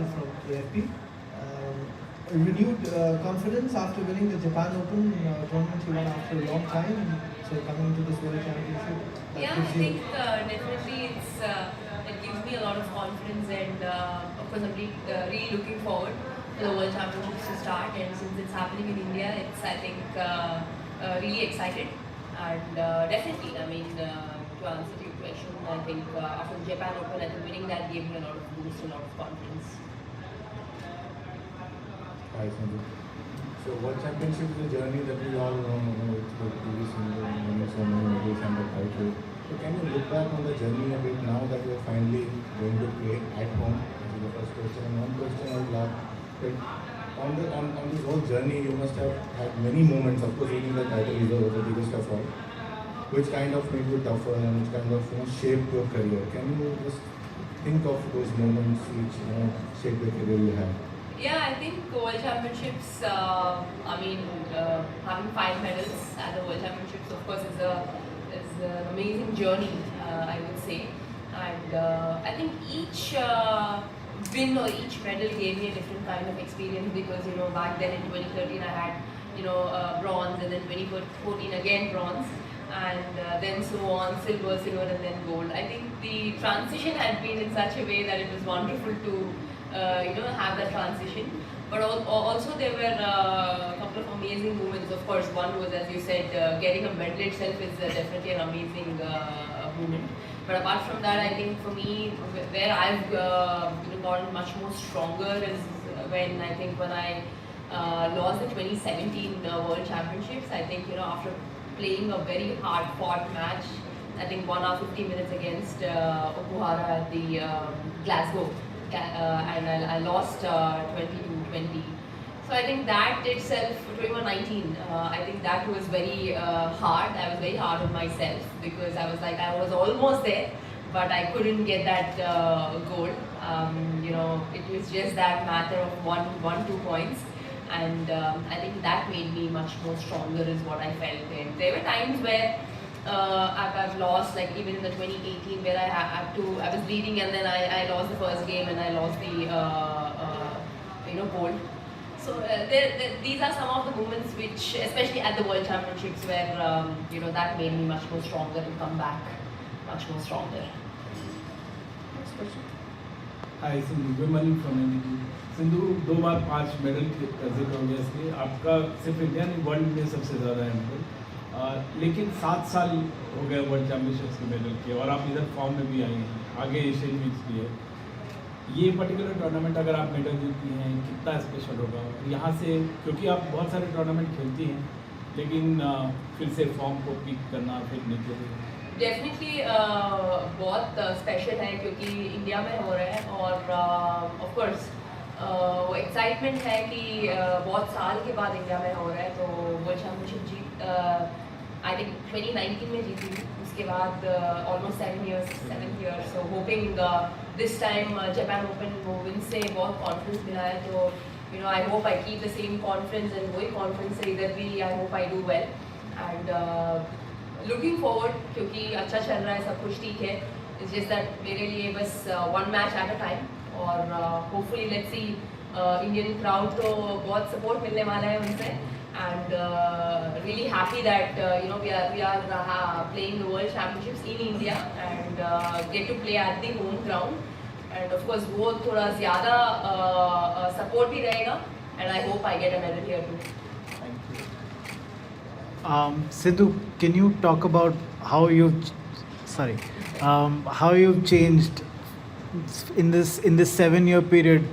Kunal from AFP. Renewed confidence after winning the Japan Open tournament you won after a long time. So coming to this World Championship, yeah, I think definitely it gives me a lot of confidence, and of course I'm really looking forward to the World Championships to start. And since it's happening in India, it's I think really excited, and definitely I mean to answer to your question, I think after the Japan Open, I think winning that gave me a lot of boost, a lot of confidence. Hi, Sandhu. So, World Championship is a journey that we all know. It's the previous winning so many medals and the title. So, can you look back on the journey a bit now that you're finally going to play at home? This is the first question. And one question I would love that on this whole journey, you must have had many moments. Of course, winning the title is the biggest of all. Which kind of made you tougher and which kind of shaped your career? Can you just think of those moments which shaped the career you had? Yeah, I think World Championships, I mean, having 5 medals at the World Championships, of course, is an amazing journey, I would say. And I think each win or each medal gave me a different kind of experience because, back then in 2013 I had, bronze, and then 2014 again bronze, and then so on, silver, and then gold. I think the transition had been in such a way that it was wonderful to have that transition. But also there were a couple of amazing moments. Of course, one was, as you said, getting a medal itself is definitely an amazing moment. But apart from that, I think for me, where I've gotten much more stronger is when I lost the 2017 World Championships. I think after playing a very hard-fought match, I think 1 hour 50 minutes against Okuhara at the Glasgow. And I lost 20-20. So I think that itself, 21-19, I think that was very hard. I was very hard on myself because I was like, I was almost there, but I couldn't get that goal. It was just that matter of one, 2 points. And I think that made me much more stronger is what I felt. And there were times where I've lost, like even in the 2018 where I was leading and then I lost the first game and I lost the gold. So these are some of the moments which, especially at the World Championships, where that made me much more stronger to come back much more stronger. Next question. Hi, Sindhu. Vimal from NDT. Sindhu 2 bar 5 medal का जिक्र हो गया, इसलिए आपका सिर्फ India नहीं world में सबसे ज़्यादा है मेडल। लेकिन 7 साल हो गए वर्ल्ड चैम्पियनशिप्स के मेडल के और आप इधर फॉर्म में भी आई हैं, आगे एशियन वीक्स भी है। ये पर्टिकुलर टूर्नामेंट अगर आप मेडल जीतती हैं कितना स्पेशल होगा? यहाँ से क्योंकि आप बहुत सारे टूर्नामेंट खेलती हैं, लेकिन फिर से फॉर्म को पिक करना फिर नीचे डेफिनेटली बहुत स्पेशल है क्योंकि इंडिया में हो रहा है और ऑफ कोर्स वो एक्साइटमेंट है कि बहुत साल के बाद इंडिया में हो रहा है। तो world championship Jeet I think 2019 में जीती, उसके बाद almost 7 years। So hopping this time Japan open वो विन से बहुत कॉन्फिडेंस मिला है। तो आई hope I keep the same confidence and वही कॉन्फिडेंस से इधर भी आई hope I do well and looking forward क्योंकि अच्छा चल रहा है, सब कुछ ठीक है। इट्स जस्ट दैट मेरे लिए बस 1 मैच एट अ टाइम और hopefully let's see Indian crowd तो बहुत सपोर्ट मिलने वाला है उनसे and really happy that we are playing the world championships in India and get to play at the home ground and of course वो थोड़ा ज़्यादा सपोर्ट भी रहेगा and I hope I get a medal here too. Sidhu, can you talk about how you've changed in this 7-year period,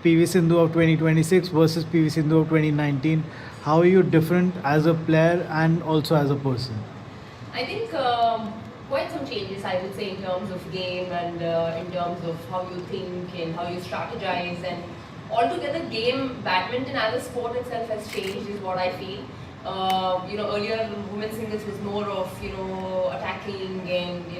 PV Sindhu of 2026 versus PV Sindhu of 2019? How are you different as a player and also as a person? I think quite some changes, I would say, in terms of game and in terms of how you think and how you strategize, and altogether game badminton as a sport itself has changed is what I feel. Earlier women's singles was more of attacking and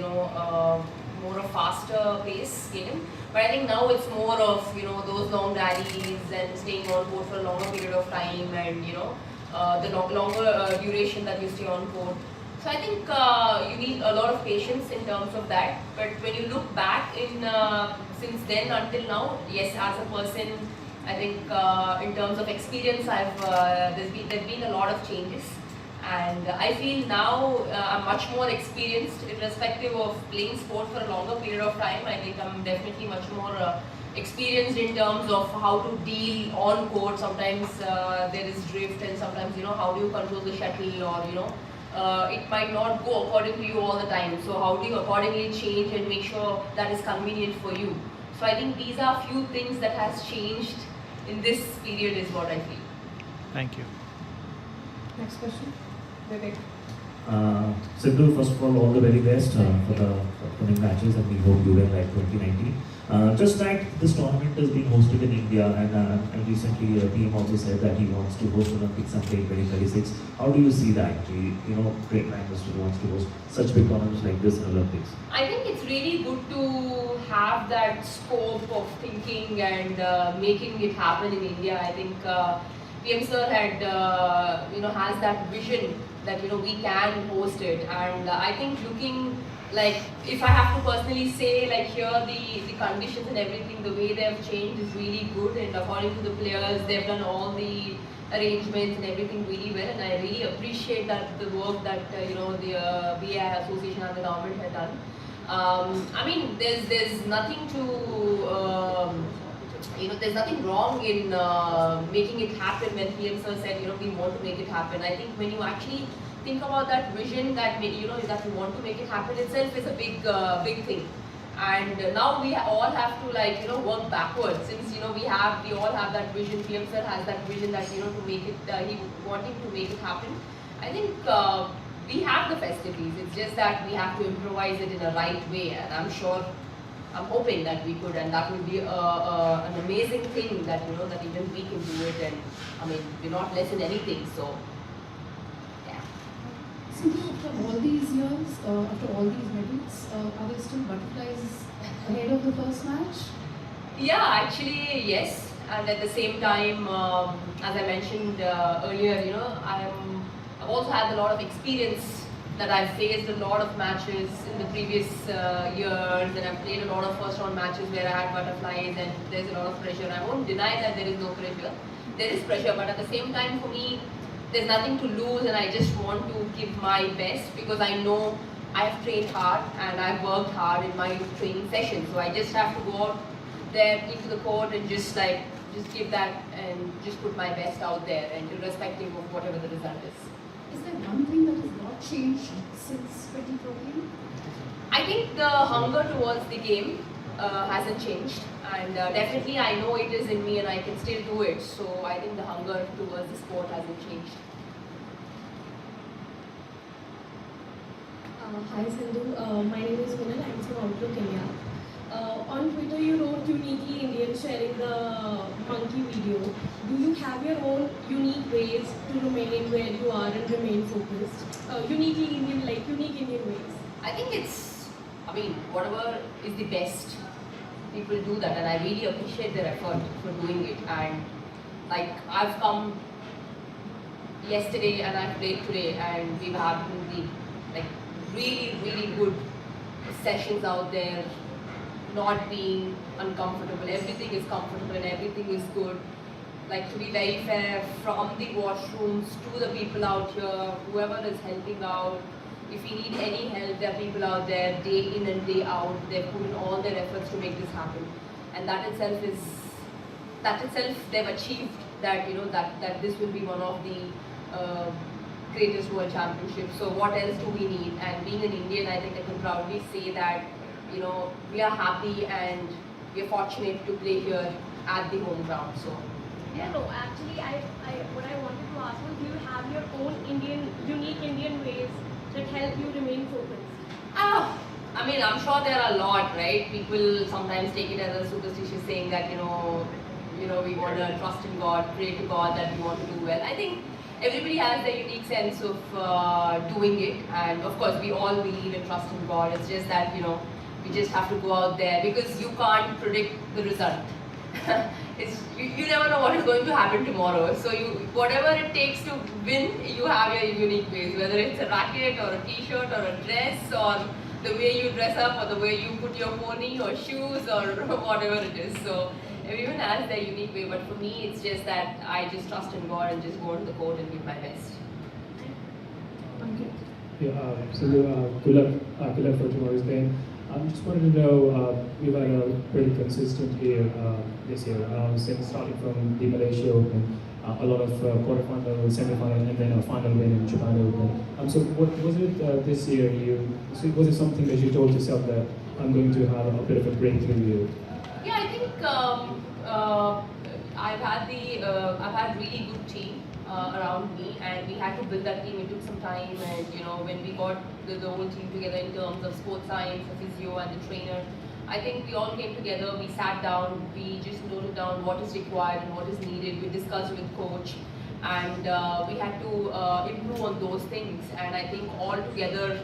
more of faster pace game, but I think now it's more of those long rallies and staying on court for a longer period of time and the longer duration that you stay on court. So I think you need a lot of patience in terms of that. But when you look back in since then until now, yes, as a person, I think in terms of experience, there's been a lot of changes, and I feel now I'm much more experienced, irrespective of playing sport for a longer period of time. I think I'm definitely much more experienced in terms of how to deal on court. Sometimes there is drift, and sometimes how do you control the shuttle, or it might not go according to you all the time. So how do you accordingly change and make sure that is convenient for you? So I think these are few things that has changed in this period is what I feel. Thank you. Next question, Vivek. Sindhu, first of all the very best for the upcoming matches, and we hope you win like 2019. Just that this tournament is being hosted in India, and recently PM also said that he wants to host Olympics someday in 2036. How do you see that? Great Prime Minister wants to host such big tournaments like this in Olympics. I think it's really good to have that scope of thinking and making it happen in India. I think PM sir had has that vision that we can host it, and I think looking like, if I have to personally say, like, here the conditions and everything, the way they have changed is really good, and according to the players, they've done all the arrangements and everything really well, and I really appreciate that the work that the BI Association and the government had done. I mean, there's nothing to there's nothing wrong in making it happen. When PM sir said we want to make it happen, I think when you actually think about that vision that that we want to make it happen itself is a big thing. And now we all have to work backwards, since we all have that vision. PM sir has that vision that to make it he wanting to make it happen. I think we have the festivities. It's just that we have to improvise it in a right way, and I'm hoping that we could, and that would be an amazing thing that that even we can do it. And I mean, we're not less in anything, so yeah. Sindhu, after all these years, after all these medals, are there still butterflies ahead of the first match? Yeah, actually, yes. And at the same time, as I mentioned earlier, I've also had a lot of experience, that I've faced a lot of matches in the previous years, and I've played a lot of first round matches where I had butterflies, and there's a lot of pressure. I won't deny that there is no pressure. There is pressure, but at the same time, for me, there's nothing to lose, and I just want to give my best, because I know I've trained hard and I've worked hard in my training sessions. So I just have to go out there into the court and just give that and just put my best out there, and irrespective of whatever the result is. Is there one thing that has not changed since 2014? I think the hunger towards the game hasn't changed, and definitely I know it is in me and I can still do it. So I think the hunger towards the sport hasn't changed. Hi Sindhu, my name is Vinal, I'm from Outlook India. On Twitter you wrote uniquely Indian, sharing the monkey video. Do you have your own unique ways to remain where you are and remain focused? Uniquely Indian, like unique Indian ways. I think whatever is the best, people do that, and I really appreciate their effort for doing it. And like, I've come yesterday and I've played today, and we've had really good sessions out there, not being uncomfortable. Everything is comfortable and everything is good. Like, to be very fair, from the washrooms to the people out here, whoever is helping out, if you need any help, there are people out there day in and day out. They've put in all their efforts to make this happen, and that itself they've achieved that. That this will be one of the greatest world championships. So what else do we need? And being an Indian, I think I can proudly say that we are happy and we are fortunate to play here at the home ground. So. Yeah, no, actually, what I wanted to ask was, do you have your own unique Indian ways that help you remain focused? I'm sure there are a lot, right? People sometimes take it as a superstitious saying that, we want to trust in God, pray to God that we want to do well. I think everybody has their unique sense of doing it, and of course we all believe and trust in God. It's just that, we just have to go out there, because you can't predict the result. you never know what is going to happen tomorrow. So whatever it takes to win, you have your unique ways. Whether it's a racket or a t-shirt or a dress or the way you dress up or the way you put your pony or shoes or whatever it is. So everyone has their unique way. But for me, it's just that I just trust in God and just go to the court and give my best. Yeah, so good luck for tomorrow's game. Just wanted to know, we've had a pretty consistent year this year, since starting from the Malaysia Open, a lot of quarterfinal, semi-final, and then a final win in Japan Open. So what was it this year? Was it something that you told yourself that I'm going to have a bit of a breakthrough year? Yeah, I think I've had really good team around me, and we had to build that team. It took some time, and when we got the whole team together in terms of sports science, the physio, and the trainer, I think we all came together. We sat down, we just noted down what is required and what is needed. We discussed with coach, and we had to improve on those things. And I think all together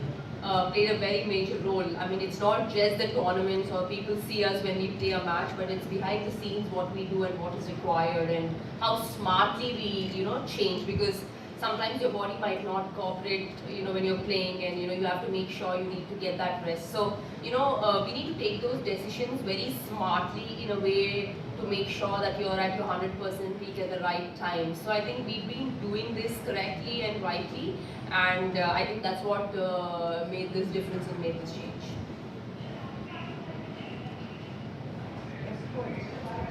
played a very major role. I mean, it's not just the tournaments or people see us when we play a match, but it's behind the scenes what we do and what is required and how smartly we, change, because sometimes your body might not cooperate, when you're playing, and you have to make sure you need to get that rest. So, we need to take those decisions very smartly in a way to make sure that you're at your 100% peak at the right time. So I think we've been doing this correctly and rightly, and I think that's what made this difference and made this change.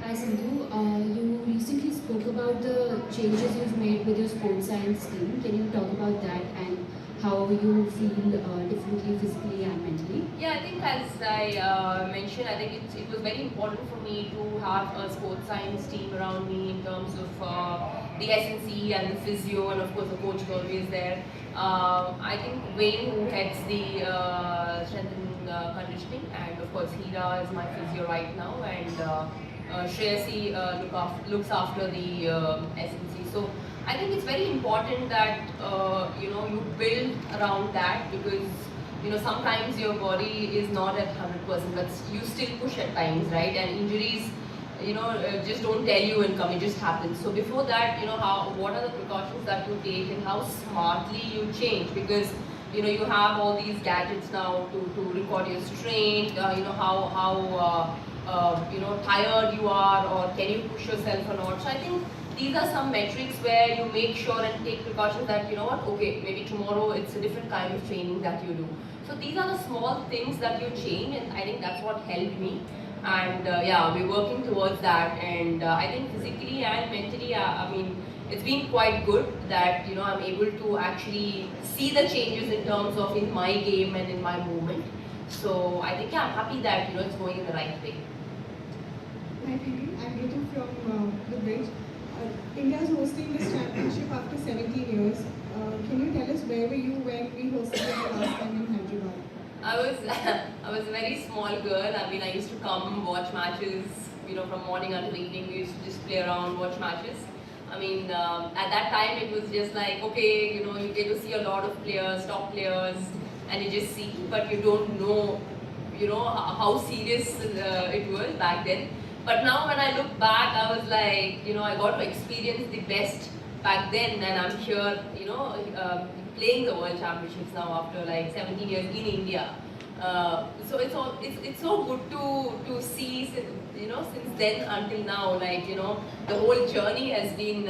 Hi Sindhu, you recently spoke about the changes you've made with your sports science team. Can you talk about that and how you feel differently physically and mentally? Yeah, I think as I mentioned, I think it was very important for me to have a sports science team around me in terms of the SNC and the physio, and of course the coach is always there. I think Wayne, who heads the strength and conditioning, and of course Hira is my physio right now, and Shreyasi looks after the SNC. So I think it's very important that you build around that, because sometimes your body is not at 100%, but you still push at times, right? And injuries, just don't tell you and come; it just happens. So before that, what are the precautions that you take and how smartly you change, because you have all these gadgets now to record your strength, how tired you are, or can you push yourself or not. So I think these are some metrics where you make sure and take precautions that, okay, maybe tomorrow it's a different kind of training that you do. So these are the small things that you change, and I think that's what helped me. And yeah, we're working towards that, and I think physically and mentally, I mean, it's been quite good that, I'm able to actually see the changes in terms of in my game and in my movement. So I think, yeah, I'm happy that, it's going in the right way. Hi Phoebe, I'm Ritu from The Bridge. India is hosting this championship after 17 years. Can you tell us where were you when we hosted it the last time in Hyderabad? I was a very small girl. I mean, I used to come watch matches, from morning until evening. We used to just play around, watch matches. I mean, at that time it was just like, okay, you get to see a lot of players, top players, and you just see, but you don't know, how serious it was back then. But now when I look back, I was like, I got to experience the best back then, and I'm here, playing the World Championships now after like 17 years in India. So it's so good to see, since then until now, like, the whole journey has been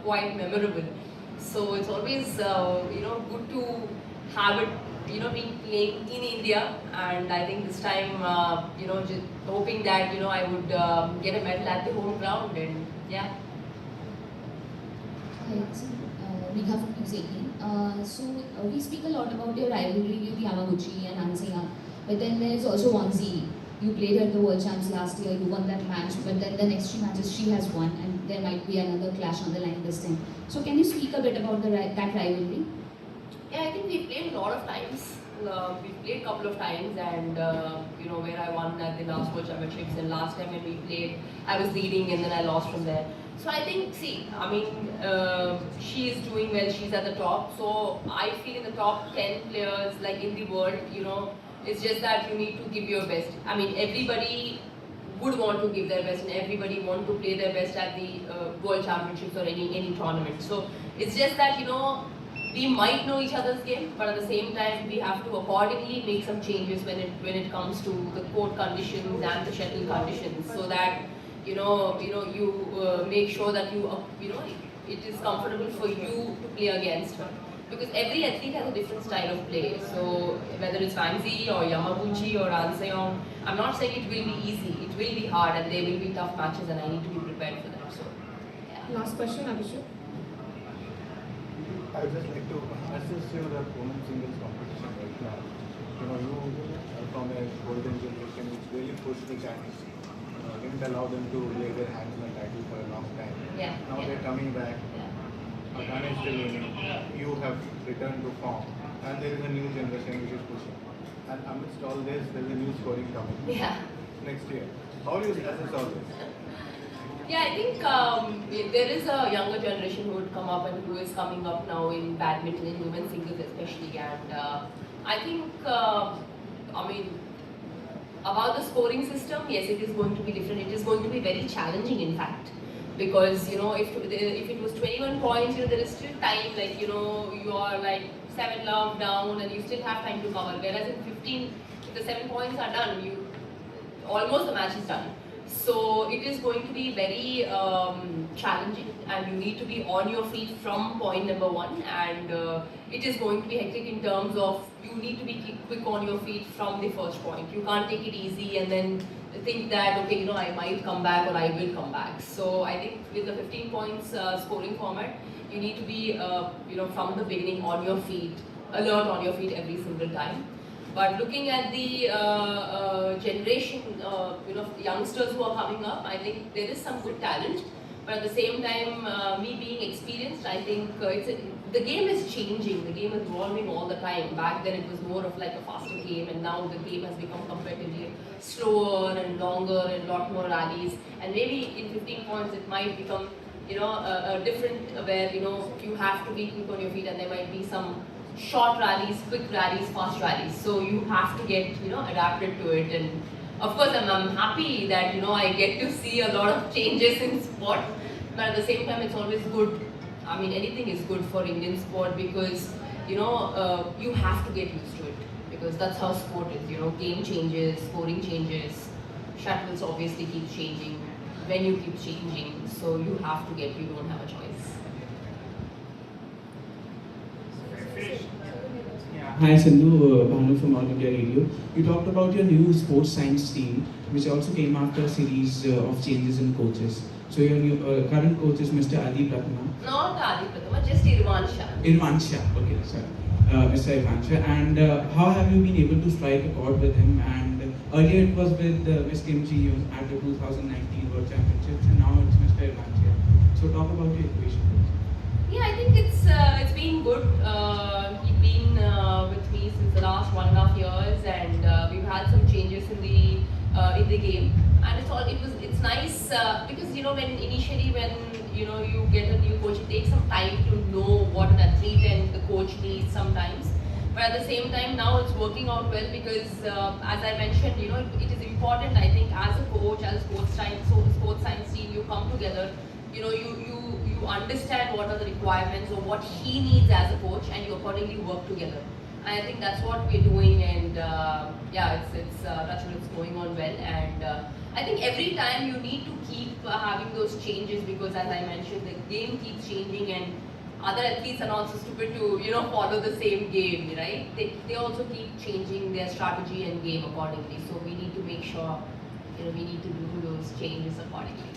quite memorable. So it's always, good to have it, being playing in India, and I think this time, just hoping that, I would get a medal at the home ground, and yeah. Hi, so, Megha from News18. So we speak a lot about your rivalry with Yamaguchi and Hansina, but then there is also Wanzi. You played her at the World Champs last year, you won that match, but then the next 3 matches she has won, and there might be another clash on the line this time. So can you speak a bit about that rivalry? Yeah, I think we played a lot of times. We played a couple of times, and where I won at the last World Championships, and last time when we played, I was leading and then I lost from there. So I think, she is doing well, she's at the top. So I feel in the top 10 players, like in the world, it's just that you need to give your best. I mean, everybody would want to give their best, and everybody want to play their best at the World Championships or any tournament. So it's just that, you know, we might know each other's game, but at the same time we have to accordingly make some changes when it comes to the court conditions and the shuttle conditions, so that you make sure that it is comfortable for you to play against her. Because every athlete has a different style of play. So whether it's Wang Zi or Yamaguchi or An Se-young, I'm not saying it will be easy. It will be hard, and there will be tough matches, and I need to be prepared for that. So yeah. Last question, Abhishek. I would just like to assess your women's singles competition right now. You know, you are from a golden generation which really pushed the Chinese, didn't allow them to lay their hands on the title for a long time. Yeah. Now they're coming back. Akane is still winning. You have returned to form, and there is a new generation which is pushing. And amidst all this, there is a new scoring coming next year. How do you assess all this? Yeah, I think there is a younger generation who would come up and who is coming up now in badminton, in women's singles especially, and I think, I mean, about the scoring system, yes, it is going to be different. It is going to be very challenging, in fact, because if it was 21 points, there is still time. Like you are like 7 love down, and you still have time to cover. Whereas in 15, if the 7 points are done, almost the match is done. So it is going to be very challenging, and you need to be on your feet from point number 1, and it is going to be hectic in terms of you need to be quick on your feet from the first point. You can't take it easy and then think that, okay, I might come back or I will come back. So I think with the 15 points scoring format, you need to be from the beginning on your feet, alert on your feet every single time. But looking at the generation, youngsters who are coming up, I think there is some good talent. But at the same time, me being experienced, I think the game is changing. The game is evolving all the time. Back then, it was more of like a faster game, and now the game has become competitively slower and longer and a lot more rallies. And maybe in 15 points, it might become, a different where you have to be quick on your feet, and there might be some short rallies, quick rallies, fast rallies. So you have to get adapted to it. And of course, I'm happy that I get to see a lot of changes in sport. But at the same time, it's always good. I mean, anything is good for Indian sport because you have to get used to it, because that's how sport is. Game changes, scoring changes, shuttles obviously keep changing, venue keeps changing. So you have to you don't have a choice. Hi Sindhu, Bhanu from All India Radio. You talked about your new sports science team, which also came after a series of changes in coaches. So your new, current coach is Mr. Adi Prathama. Not Adi Prathama, just Irvansha. Irvansha, okay, sorry. Mr. Irvansha. And how have you been able to strike a chord with him? And earlier it was with Ms. Kim Ji-yoon at the 2019 World Championships, and now it's Mr. Irvansha. So talk about your equation. Yeah, I think it's been good. He's been with me since the last 1.5 years, and we've had some changes in the game. And it's nice because when you get a new coach, it takes some time to know what an athlete and the coach needs sometimes. But at the same time, now it's working out well because, as I mentioned, it is important. I think as a coach, as a sports science team, you come together. You understand what are the requirements or what he needs as a coach, and you accordingly work together. And I think that's what we're doing, and it's going on well. And I think every time you need to keep having those changes because, as I mentioned, the game keeps changing, and other athletes are not so stupid to follow the same game, right? They also keep changing their strategy and game accordingly. So we need to make sure we need to do those changes accordingly.